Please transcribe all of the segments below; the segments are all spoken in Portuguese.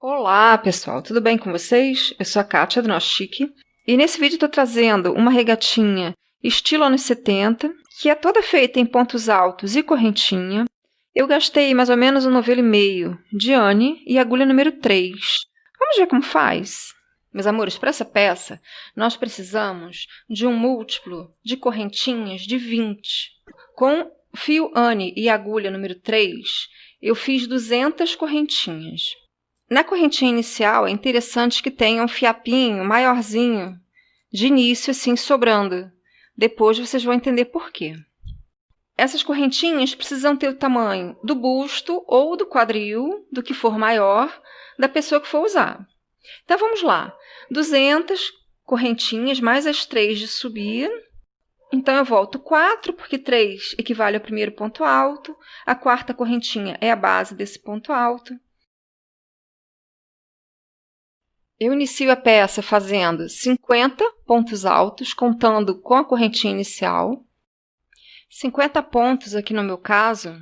Olá, pessoal, tudo bem com vocês? Eu sou a Kátia do Nosso Chique e nesse vídeo estou trazendo uma regatinha estilo anos 70, que é toda feita em pontos altos e correntinha. Eu gastei mais ou menos 1,5 novelo de ane e agulha número 3. Vamos ver como faz? Meus amores, para essa peça nós precisamos de um múltiplo de correntinhas de 20. Com fio ane e agulha número 3, eu fiz 200 correntinhas. Na correntinha inicial, é interessante que tenha um fiapinho maiorzinho de início, assim, sobrando. Depois vocês vão entender por quê. Essas correntinhas precisam ter o tamanho do busto ou do quadril, do que for maior, da pessoa que for usar. Então, vamos lá. 200 correntinhas, mais as 3 de subir. Então, eu volto 4, porque 3 equivale ao primeiro ponto alto. A quarta correntinha é a base desse ponto alto. Eu inicio a peça fazendo 50 pontos altos, contando com a correntinha inicial. 50 pontos, aqui no meu caso,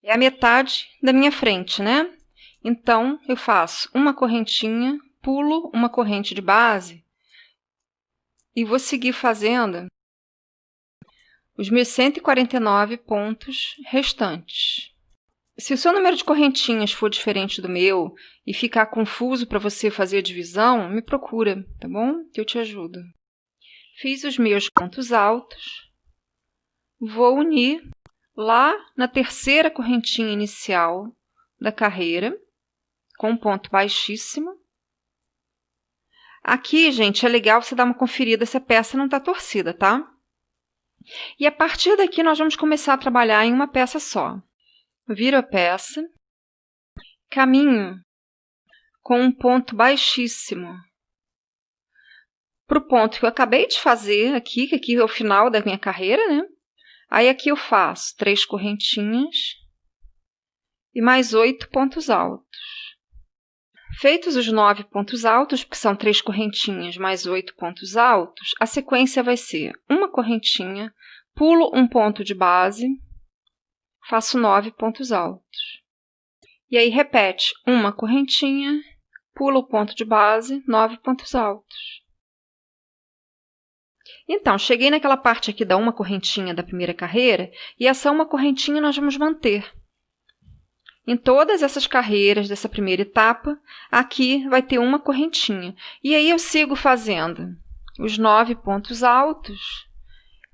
é a metade da minha frente, né? Então, eu faço uma correntinha, pulo uma corrente de base e vou seguir fazendo os meus 149 pontos restantes. Se o seu número de correntinhas for diferente do meu e ficar confuso para você fazer a divisão, me procura, tá bom? Que eu te ajudo. Fiz os meus pontos altos. Vou unir lá na terceira correntinha inicial da carreira, com um ponto baixíssimo. Aqui, gente, é legal você dar uma conferida se a peça não está torcida, tá? E a partir daqui nós vamos começar a trabalhar em uma peça só. Viro a peça, caminho com um ponto baixíssimo para o ponto que eu acabei de fazer aqui, que aqui é o final da minha carreira, né? Aí aqui eu faço 3 correntinhas e mais 8 pontos altos. Feitos os 9 pontos altos, que são 3 correntinhas mais 8 pontos altos, a sequência vai ser uma correntinha, pulo um ponto de base, faço 9 pontos altos. E aí repete uma correntinha, pula o ponto de base, 9 pontos altos. Então, cheguei naquela parte aqui da uma correntinha da primeira carreira, e essa uma correntinha nós vamos manter. Em todas essas carreiras dessa primeira etapa, aqui vai ter uma correntinha. E aí eu sigo fazendo os 9 pontos altos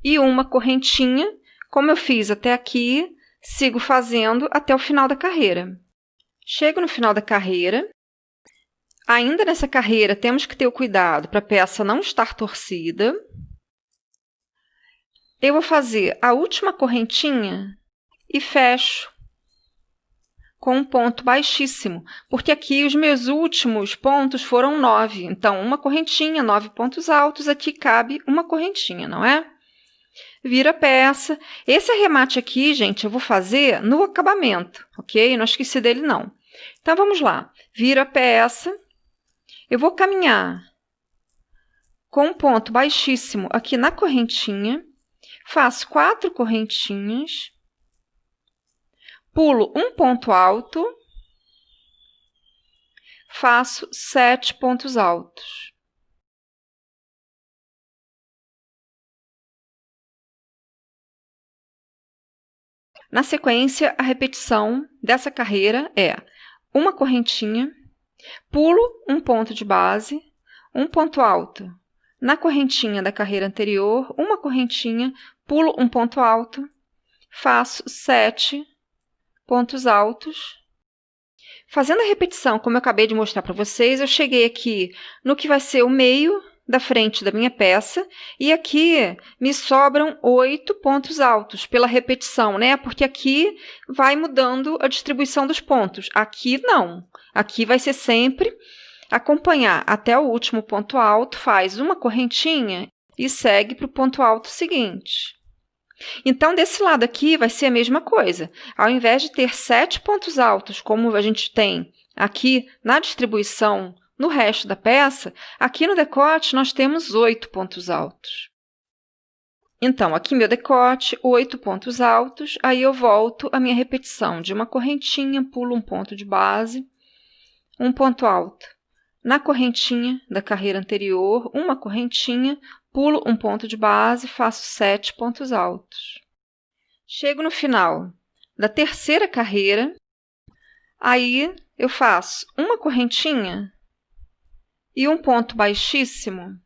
e uma correntinha, como eu fiz até aqui, sigo fazendo até o final da carreira. Chego no final da carreira. Ainda nessa carreira, temos que ter o cuidado para a peça não estar torcida. Eu vou fazer a última correntinha e fecho com um ponto baixíssimo, porque aqui os meus últimos pontos foram 9. Então, uma correntinha, 9 pontos altos, aqui cabe uma correntinha, não é? Viro a peça. Esse arremate aqui, gente, eu vou fazer no acabamento, ok? Não esqueci dele, não. Então, vamos lá. Viro a peça. Eu vou caminhar com um ponto baixíssimo aqui na correntinha. Faço 4 correntinhas. Pulo um ponto alto. Faço 7 pontos altos. Na sequência, a repetição dessa carreira é uma correntinha, pulo um ponto de base, um ponto alto. Na correntinha da carreira anterior, uma correntinha, pulo um ponto alto, faço 7 pontos altos. Fazendo a repetição, como eu acabei de mostrar para vocês, eu cheguei aqui no que vai ser o meio da frente da minha peça, e aqui me sobram 8 pontos altos pela repetição, né? Porque aqui vai mudando a distribuição dos pontos. Aqui não. Aqui vai ser sempre acompanhar até o último ponto alto, faz uma correntinha e segue para o ponto alto seguinte. Então, desse lado aqui vai ser a mesma coisa. Ao invés de ter 7 pontos altos, como a gente tem aqui na distribuição no resto da peça, aqui no decote nós temos 8 pontos altos. Então, aqui meu decote, 8 pontos altos, aí eu volto à minha repetição de uma correntinha, pulo um ponto de base, um ponto alto na correntinha da carreira anterior, uma correntinha, pulo um ponto de base, faço 7 pontos altos. Chego no final da terceira carreira, aí eu faço uma correntinha e um ponto baixíssimo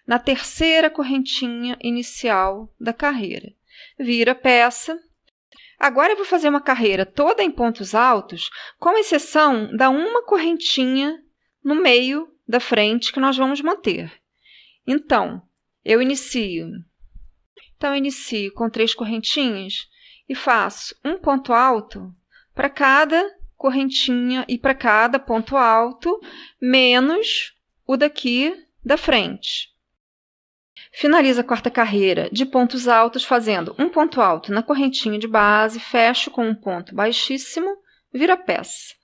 na terceira correntinha inicial da carreira. Viro a peça. Agora eu vou fazer uma carreira toda em pontos altos, com exceção da uma correntinha no meio da frente que nós vamos manter. Então, eu inicio com 3 correntinhas e faço um ponto alto para cada correntinha e para cada ponto alto, menos o daqui da frente. Finalizo a quarta carreira de pontos altos fazendo um ponto alto na correntinha de base, fecho com um ponto baixíssimo, viro a peça.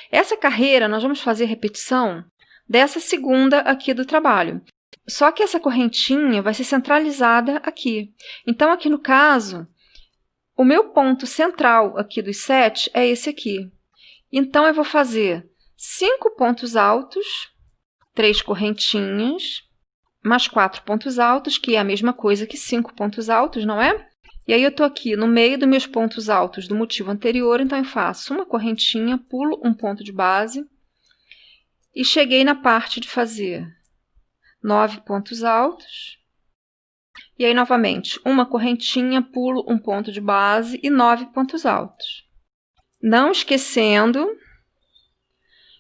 Essa carreira nós vamos fazer repetição dessa segunda aqui do trabalho. Só que essa correntinha vai ser centralizada aqui. Então, aqui no caso, o meu ponto central aqui dos 7 é esse aqui. Então, eu vou fazer 5 pontos altos, 3 correntinhas, mais 4 pontos altos, que é a mesma coisa que 5 pontos altos, não é? E aí eu estou aqui no meio dos meus pontos altos do motivo anterior, então eu faço uma correntinha, pulo um ponto de base e cheguei na parte de fazer 9 pontos altos. E aí, novamente, uma correntinha, pulo um ponto de base e 9 pontos altos. Não esquecendo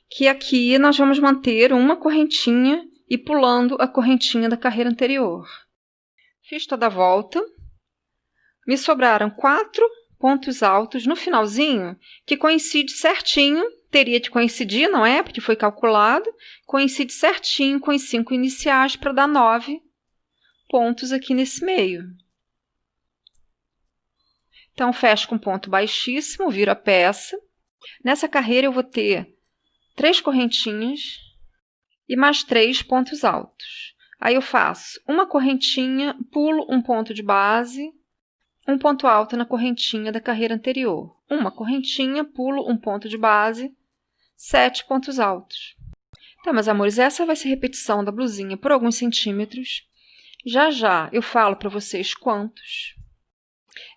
que aqui nós vamos manter uma correntinha e pulando a correntinha da carreira anterior. Fiz toda a volta. Me sobraram 4 pontos altos no finalzinho, que coincide certinho, teria de coincidir, não é? Porque foi calculado, coincide certinho com os 5 iniciais para dar 9 pontos aqui nesse meio. Então, fecho com ponto baixíssimo, viro a peça. Nessa carreira eu vou ter 3 correntinhas e mais 3 pontos altos. Aí eu faço uma correntinha, pulo um ponto de base, um ponto alto na correntinha da carreira anterior. Uma correntinha, pulo um ponto de base, 7 pontos altos. Tá, meus amores, essa vai ser repetição da blusinha por alguns centímetros. Já já eu falo para vocês quantos.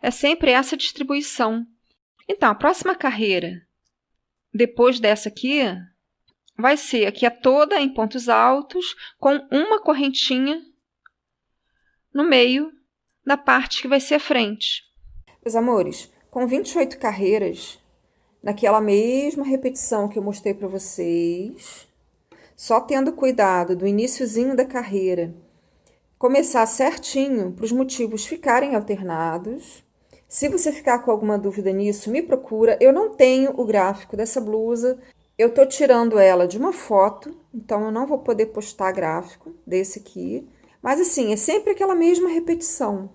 É sempre essa distribuição. Então, a próxima carreira, depois dessa aqui, vai ser aqui toda em pontos altos, com uma correntinha no meio da parte que vai ser a frente. Meus amores, com 28 carreiras, naquela mesma repetição que eu mostrei para vocês, só tendo cuidado do iniciozinho da carreira, começar certinho para os motivos ficarem alternados. Se você ficar com alguma dúvida nisso, me procura. Eu não tenho o gráfico dessa blusa, eu estou tirando ela de uma foto, então eu não vou poder postar gráfico desse aqui. Mas assim, é sempre aquela mesma repetição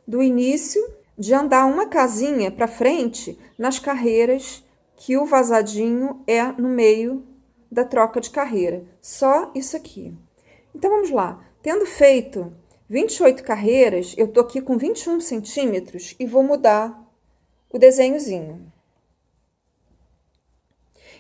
do início, de andar uma casinha para frente nas carreiras que o vazadinho é no meio da troca de carreira. Só isso aqui. Então, vamos lá. Tendo feito 28 carreiras, eu tô aqui com 21 centímetros e vou mudar o desenhozinho.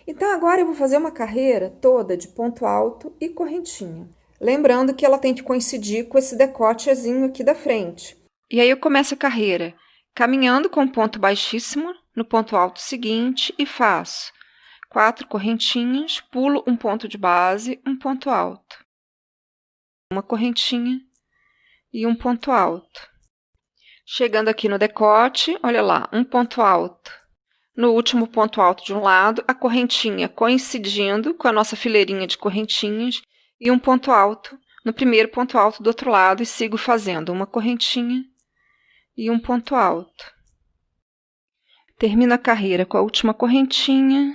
Então, agora eu vou fazer uma carreira toda de ponto alto e correntinha. Lembrando que ela tem que coincidir com esse decotezinho aqui da frente. E aí eu começo a carreira caminhando com ponto baixíssimo no ponto alto seguinte e faço 4 correntinhas, pulo um ponto de base, um ponto alto. Uma correntinha e um ponto alto. Chegando aqui no decote, olha lá, um ponto alto. No último ponto alto de um lado, a correntinha coincidindo com a nossa fileirinha de correntinhas e um ponto alto no primeiro ponto alto do outro lado e sigo fazendo uma correntinha e um ponto alto. Termino a carreira com a última correntinha,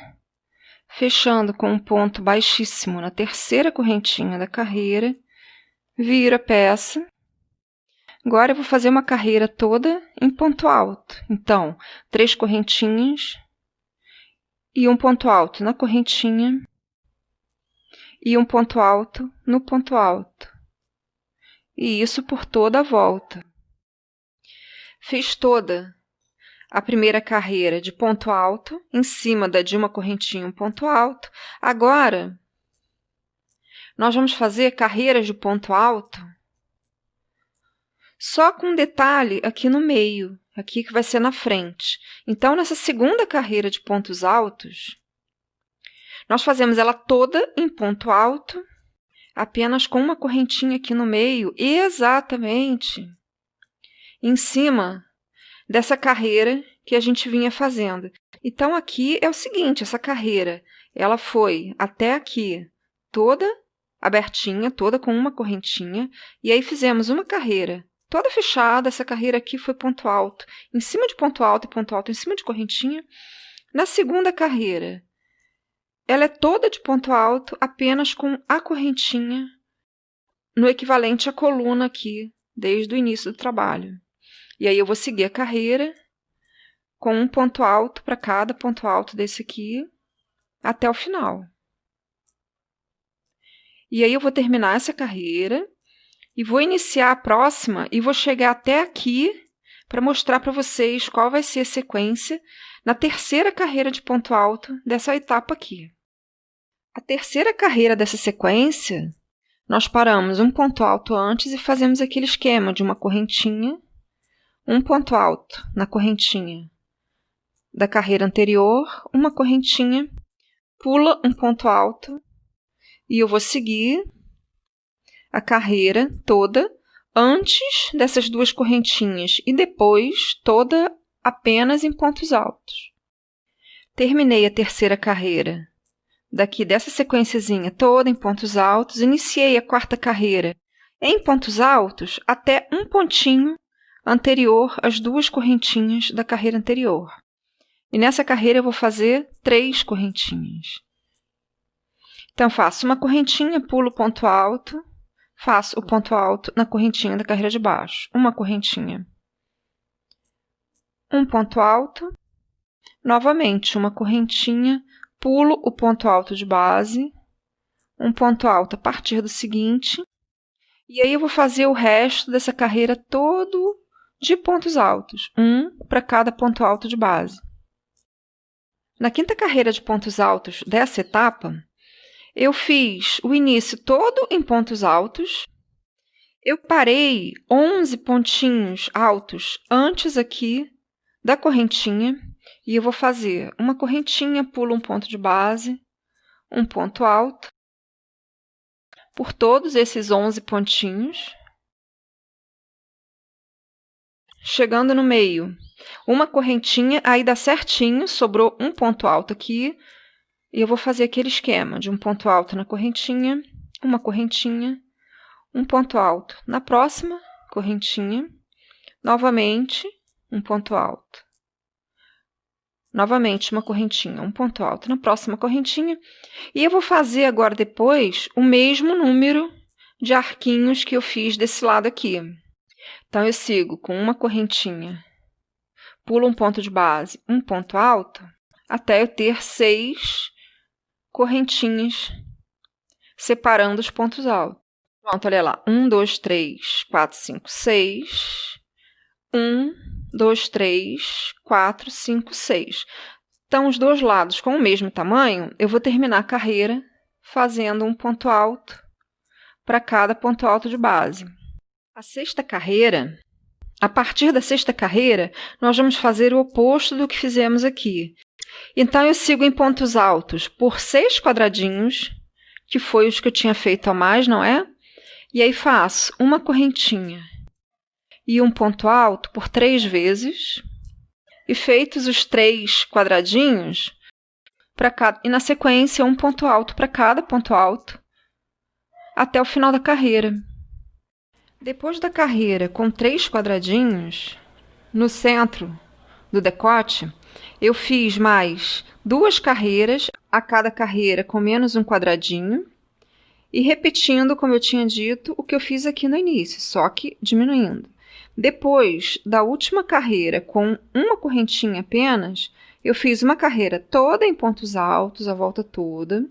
fechando com um ponto baixíssimo na terceira correntinha da carreira, viro a peça. Agora eu vou fazer uma carreira toda em ponto alto. Então, 3 correntinhas e um ponto alto na correntinha e um ponto alto no ponto alto. E isso por toda a volta. Fiz toda a primeira carreira de ponto alto, em cima da de uma correntinha um ponto alto. Agora, nós vamos fazer carreiras de ponto alto só com um detalhe aqui no meio, aqui que vai ser na frente. Então, nessa segunda carreira de pontos altos, nós fazemos ela toda em ponto alto, apenas com uma correntinha aqui no meio, exatamente em cima dessa carreira que a gente vinha fazendo. Então, aqui é o seguinte, essa carreira, ela foi até aqui toda abertinha, toda com uma correntinha, e aí fizemos uma carreira toda fechada, essa carreira aqui foi ponto alto, em cima de ponto alto e ponto alto em cima de correntinha. Na segunda carreira, ela é toda de ponto alto, apenas com a correntinha no equivalente à coluna aqui, desde o início do trabalho. E aí eu vou seguir a carreira com um ponto alto para cada ponto alto desse aqui, até o final. E aí eu vou terminar essa carreira e vou iniciar a próxima e vou chegar até aqui para mostrar para vocês qual vai ser a sequência na terceira carreira de ponto alto dessa etapa aqui. A terceira carreira dessa sequência, nós paramos um ponto alto antes e fazemos aquele esquema de uma correntinha, um ponto alto na correntinha da carreira anterior, uma correntinha, pula um ponto alto e eu vou seguir a carreira toda antes dessas duas correntinhas e depois toda apenas em pontos altos. Terminei a terceira carreira daqui dessa sequenciazinha toda em pontos altos, iniciei a quarta carreira em pontos altos até um pontinho anterior às duas correntinhas da carreira anterior. E nessa carreira eu vou fazer 3 correntinhas. Então, faço uma correntinha, pulo o ponto alto, faço o ponto alto na correntinha da carreira de baixo. Uma correntinha. Um ponto alto. Novamente, uma correntinha, pulo o ponto alto de base. Um ponto alto a partir do seguinte. E aí eu vou fazer o resto dessa carreira todo de pontos altos. Um para cada ponto alto de base. Na quinta carreira de pontos altos dessa etapa, eu fiz o início todo em pontos altos. Eu parei 11 pontinhos altos antes aqui da correntinha. E eu vou fazer uma correntinha, pulo um ponto de base, um ponto alto, por todos esses 11 pontinhos. Chegando no meio, uma correntinha, aí dá certinho, sobrou um ponto alto aqui. E eu vou fazer aquele esquema de um ponto alto na correntinha, uma correntinha, um ponto alto na próxima correntinha, novamente um ponto alto. Novamente uma correntinha, um ponto alto na próxima correntinha. E eu vou fazer agora depois o mesmo número de arquinhos que eu fiz desse lado aqui. Então, eu sigo com uma correntinha, pulo um ponto de base, um ponto alto, até eu ter 6 correntinhas separando os pontos altos. Pronto, olha lá. 1, 2, 3, 4, 5, 6. 1, 2, 3, 4, 5, 6. Então, os dois lados com o mesmo tamanho, eu vou terminar a carreira fazendo um ponto alto para cada ponto alto de base. A sexta carreira, a partir da sexta carreira, nós vamos fazer o oposto do que fizemos aqui. Então, eu sigo em pontos altos por 6 quadradinhos, que foi os que eu tinha feito a mais, não é? E aí faço uma correntinha e um ponto alto por 3 vezes. E feitos os 3 quadradinhos, e na sequência um ponto alto para cada ponto alto, até o final da carreira. Depois da carreira com 3 quadradinhos, no centro do decote, eu fiz mais 2 carreiras, a cada carreira com menos um quadradinho, e repetindo, como eu tinha dito, o que eu fiz aqui no início, só que diminuindo. Depois da última carreira com uma correntinha apenas, eu fiz uma carreira toda em pontos altos, a volta toda.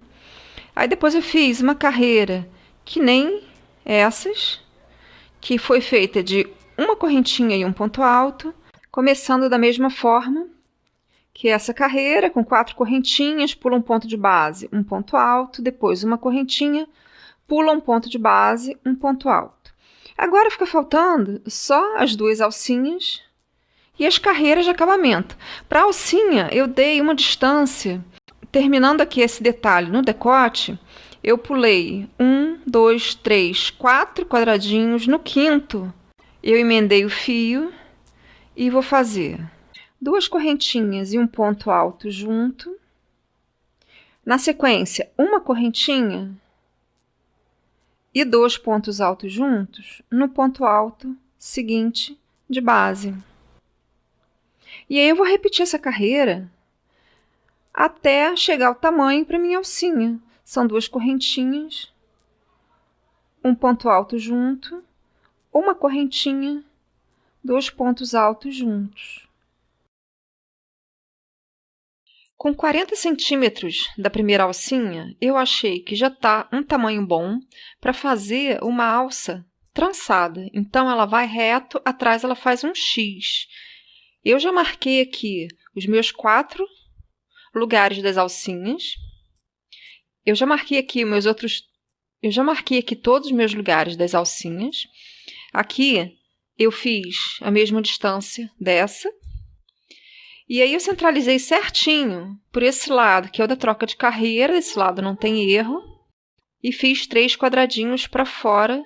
Aí depois eu fiz uma carreira que nem essas, que foi feita de uma correntinha e um ponto alto, começando da mesma forma que essa carreira, com 4 correntinhas, pula um ponto de base, um ponto alto, depois uma correntinha, pula um ponto de base, um ponto alto. Agora fica faltando só as 2 alcinhas e as carreiras de acabamento. Para a alcinha, eu dei uma distância, terminando aqui esse detalhe no decote, eu pulei 1, 2, 3, 4 quadradinhos. No quinto, eu emendei o fio e vou fazer 2 correntinhas e um ponto alto junto. Na sequência, uma correntinha e 2 pontos altos juntos no ponto alto seguinte de base. E aí eu vou repetir essa carreira até chegar ao tamanho para minha alcinha. São 2 correntinhas, um ponto alto junto, uma correntinha, 2 pontos altos juntos. Com 40 centímetros da primeira alcinha, eu achei que já está um tamanho bom para fazer uma alça trançada. Então, ela vai reto, atrás ela faz um X. Eu já marquei aqui os meus 4 lugares das alcinhas. Eu já marquei aqui todos os meus lugares das alcinhas. Aqui eu fiz a mesma distância dessa. E aí eu centralizei certinho por esse lado, que é o da troca de carreira, esse lado não tem erro, e fiz 3 quadradinhos para fora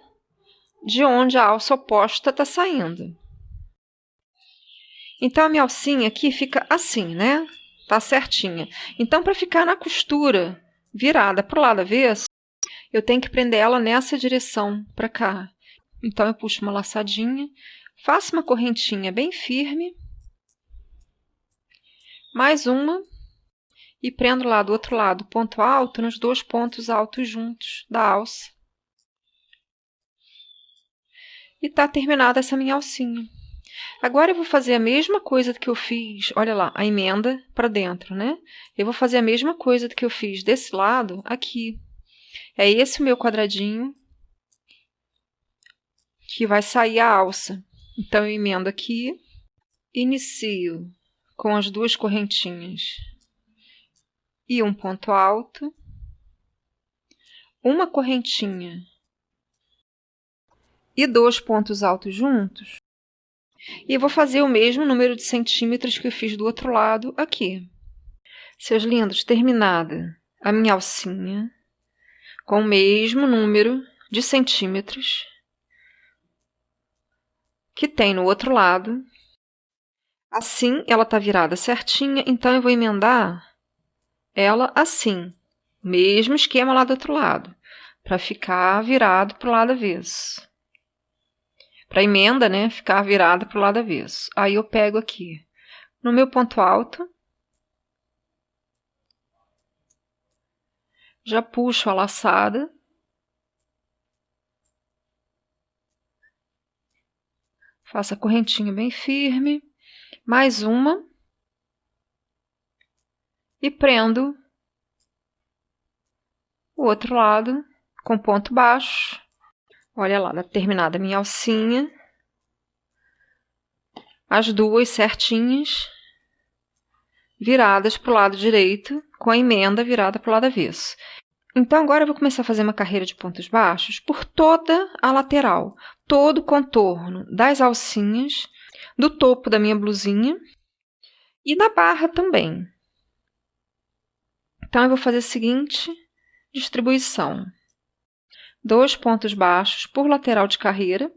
de onde a alça oposta está saindo. Então, a minha alcinha aqui fica assim, né? Tá certinha. Então, para ficar na costura virada para o lado avesso, eu tenho que prender ela nessa direção para cá. Então, eu puxo uma laçadinha, faço uma correntinha bem firme, mais uma, e prendo lá do outro lado ponto alto nos 2 pontos altos juntos da alça. E tá terminada essa minha alcinha. Agora eu vou fazer a mesma coisa que eu fiz, olha lá, a emenda para dentro, né? Eu vou fazer a mesma coisa que eu fiz desse lado aqui. É esse o meu quadradinho que vai sair a alça. Então, eu emendo aqui, inicio com as 2 correntinhas e um ponto alto, uma correntinha e 2 pontos altos juntos, e vou fazer o mesmo número de centímetros que eu fiz do outro lado aqui. Seus lindos, terminada a minha alcinha, com o mesmo número de centímetros que tem no outro lado. Assim, ela está virada certinha, então eu vou emendar ela assim, mesmo esquema lá do outro lado, para ficar virado para o lado avesso. Para a emenda, né, ficar virada para o lado avesso. Aí eu pego aqui no meu ponto alto, já puxo a laçada, faço a correntinha bem firme, mais uma, e prendo o outro lado com ponto baixo. Olha lá, terminada a minha alcinha, as 2 certinhas, viradas para o lado direito, com a emenda virada para o lado avesso. Então, agora eu vou começar a fazer uma carreira de pontos baixos por toda a lateral, todo o contorno das alcinhas, do topo da minha blusinha e da barra também. Então, eu vou fazer a seguinte distribuição: 2 pontos baixos por lateral de carreira,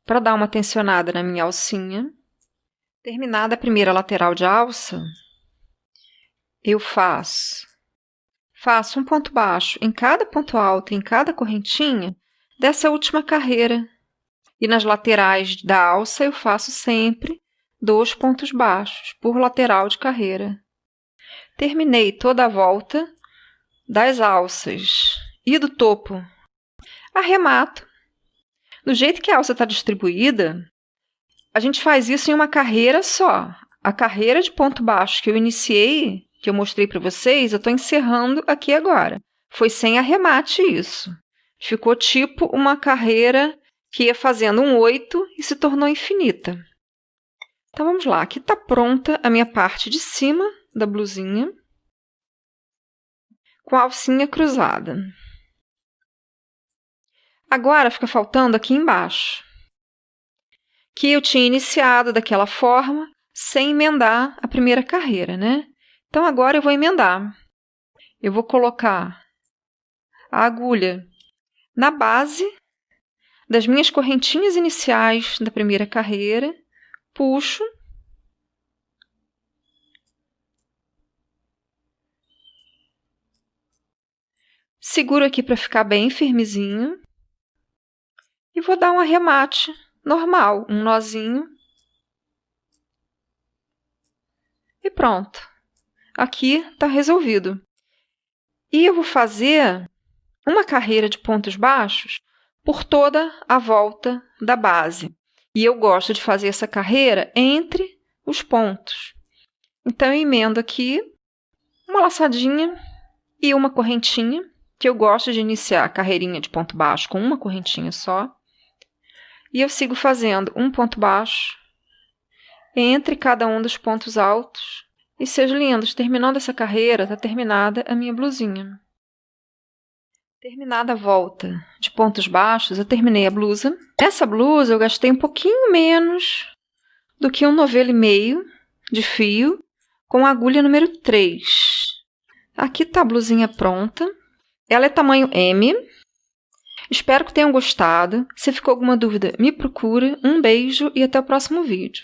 para dar uma tensionada na minha alcinha. Terminada a primeira lateral de alça, eu faço um ponto baixo em cada ponto alto, em cada correntinha dessa última carreira. E nas laterais da alça eu faço sempre 2 pontos baixos por lateral de carreira. Terminei toda a volta das alças e do topo. Arremato. Do jeito que a alça está distribuída, a gente faz isso em uma carreira só. A carreira de ponto baixo que eu iniciei, que eu mostrei para vocês, eu estou encerrando aqui agora. Foi sem arremate isso. Ficou tipo uma carreira que ia fazendo um 8 e se tornou infinita. Então, vamos lá. Aqui está pronta a minha parte de cima da blusinha, com a alcinha cruzada. Agora, fica faltando aqui embaixo, que eu tinha iniciado daquela forma, sem emendar a primeira carreira, né? Então, agora eu vou emendar. Eu vou colocar a agulha na base das minhas correntinhas iniciais da primeira carreira, puxo, seguro aqui para ficar bem firmezinho e vou dar um arremate normal, um nozinho. E pronto. Aqui está resolvido. E eu vou fazer uma carreira de pontos baixos por toda a volta da base. E eu gosto de fazer essa carreira entre os pontos. Então, eu emendo aqui uma laçadinha e uma correntinha, que eu gosto de iniciar a carreirinha de ponto baixo com uma correntinha só. E eu sigo fazendo um ponto baixo entre cada um dos pontos altos. E seus lindos, terminando essa carreira, está terminada a minha blusinha. Terminada a volta de pontos baixos, eu terminei a blusa. Essa blusa eu gastei um pouquinho menos do que 1,5 novelo de fio com a agulha número 3. Aqui está a blusinha pronta. Ela é tamanho M. Espero que tenham gostado. Se ficou alguma dúvida, me procura. Um beijo e até o próximo vídeo.